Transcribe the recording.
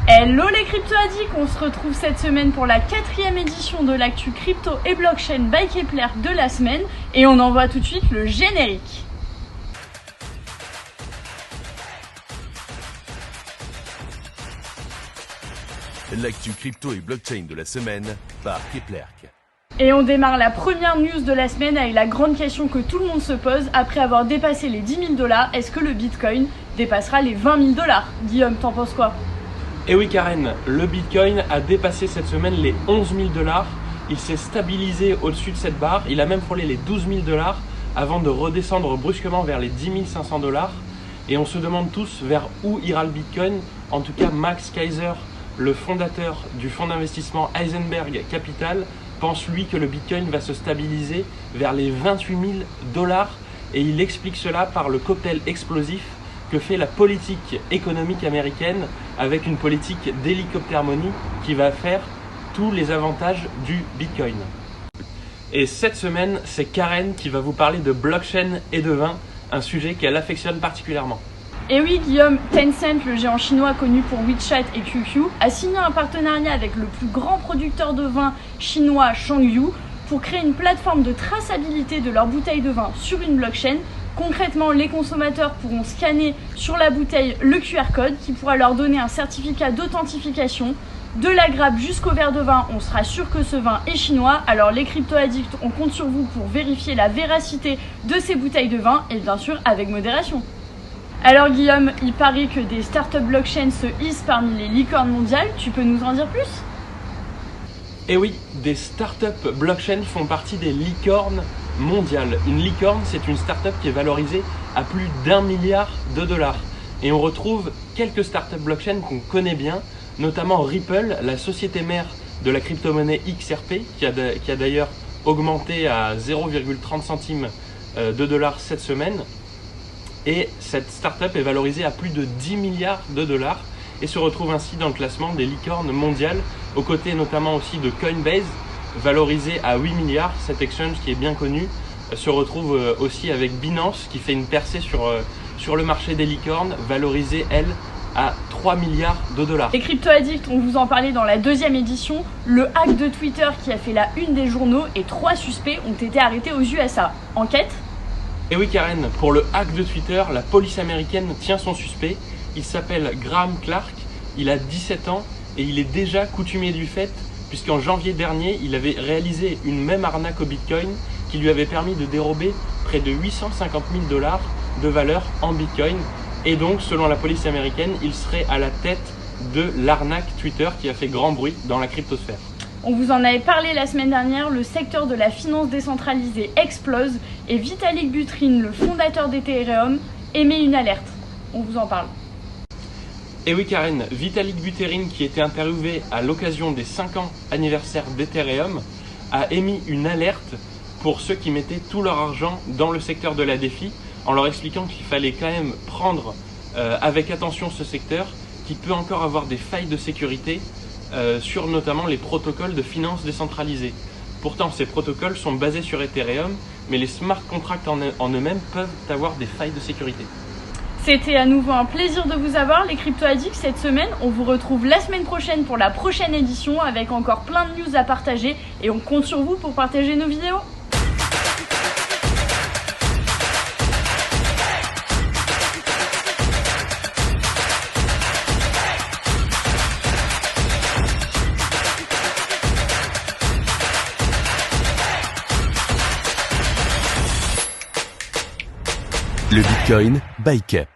Hello les crypto-addicts, on se retrouve cette semaine pour la 4e édition de l'actu crypto et blockchain by Kepler de la semaine et on envoie tout de suite le générique. L'actu crypto et blockchain de la semaine par Kepler. Et on démarre la première news de la semaine avec la grande question que tout le monde se pose. Après avoir dépassé les 10 000 $, est-ce que le Bitcoin dépassera les 20 000 $? Guillaume, t'en penses quoi? Et oui Karen, le Bitcoin a dépassé cette semaine les 11 000 $. Il s'est stabilisé au-dessus de cette barre. Il a même frôlé les 12 000 $ avant de redescendre brusquement vers les 10 500 $. Et on se demande tous vers où ira le Bitcoin. En tout cas, Max Keiser, le fondateur du fonds d'investissement Heisenberg Capital, pense lui que le Bitcoin va se stabiliser vers les 28 000 $. Et il explique cela par le cocktail explosif que fait la politique économique américaine avec une politique d'hélicoptère money qui va faire tous les avantages du Bitcoin. Et cette semaine, c'est Karen qui va vous parler de blockchain et de vin, un sujet qu'elle affectionne particulièrement. Et oui Guillaume, Tencent, le géant chinois connu pour WeChat et QQ, a signé un partenariat avec le plus grand producteur de vin chinois Shangyu pour créer une plateforme de traçabilité de leurs bouteilles de vin sur une blockchain. Concrètement, les consommateurs pourront scanner sur la bouteille le QR code qui pourra leur donner un certificat d'authentification. De la grappe jusqu'au verre de vin, on sera sûr que ce vin est chinois. Alors les crypto-addicts, on compte sur vous pour vérifier la véracité de ces bouteilles de vin et bien sûr avec modération. Alors Guillaume, il paraît que des startups blockchain se hissent parmi les licornes mondiales. Tu peux nous en dire plus? Et oui, des startups blockchain font partie des licornes mondiales. Une licorne, c'est une startup qui est valorisée à plus d'1 milliard de dollars. Et on retrouve quelques startups blockchain qu'on connaît bien, notamment Ripple, la société mère de la crypto-monnaie XRP, qui a d'ailleurs augmenté à 0,30 centimes de dollars cette semaine. Et cette startup est valorisée à plus de 10 milliards de dollars et se retrouve ainsi dans le classement des licornes mondiales, aux côtés notamment aussi de Coinbase, valorisé à 8 milliards. Cet exchange qui est bien connu se retrouve aussi avec Binance, qui fait une percée sur le marché des licornes, valorisée elle à 3 milliards de dollars. Les crypto-addicts, on vous en parlait dans la 2e édition, le hack de Twitter qui a fait la une des journaux et 3 suspects ont été arrêtés aux USA. Enquête? Et oui Karen, pour le hack de Twitter, la police américaine tient son suspect. Il s'appelle Graham Clark, il a 17 ans et il est déjà coutumier du fait puisqu'en janvier dernier, il avait réalisé une même arnaque au Bitcoin qui lui avait permis de dérober près de 850 000 $ de valeur en Bitcoin. Et donc, selon la police américaine, il serait à la tête de l'arnaque Twitter qui a fait grand bruit dans la cryptosphère. On vous en avait parlé la semaine dernière, le secteur de la finance décentralisée explose et Vitalik Buterin, le fondateur d'Ethereum, émet une alerte. On vous en parle. Et oui Karen, Vitalik Buterin, qui était interviewé à l'occasion des 5 ans anniversaire d'Ethereum, a émis une alerte pour ceux qui mettaient tout leur argent dans le secteur de la DeFi, en leur expliquant qu'il fallait quand même prendre avec attention ce secteur, qui peut encore avoir des failles de sécurité sur notamment les protocoles de finance décentralisée. Pourtant, ces protocoles sont basés sur Ethereum, mais les smart contracts en eux-mêmes peuvent avoir des failles de sécurité. C'était à nouveau un plaisir de vous avoir, les crypto-addicts, cette semaine. On vous retrouve la semaine prochaine pour la prochaine édition avec encore plein de news à partager et on compte sur vous pour partager nos vidéos. Le Bitcoin by Kep.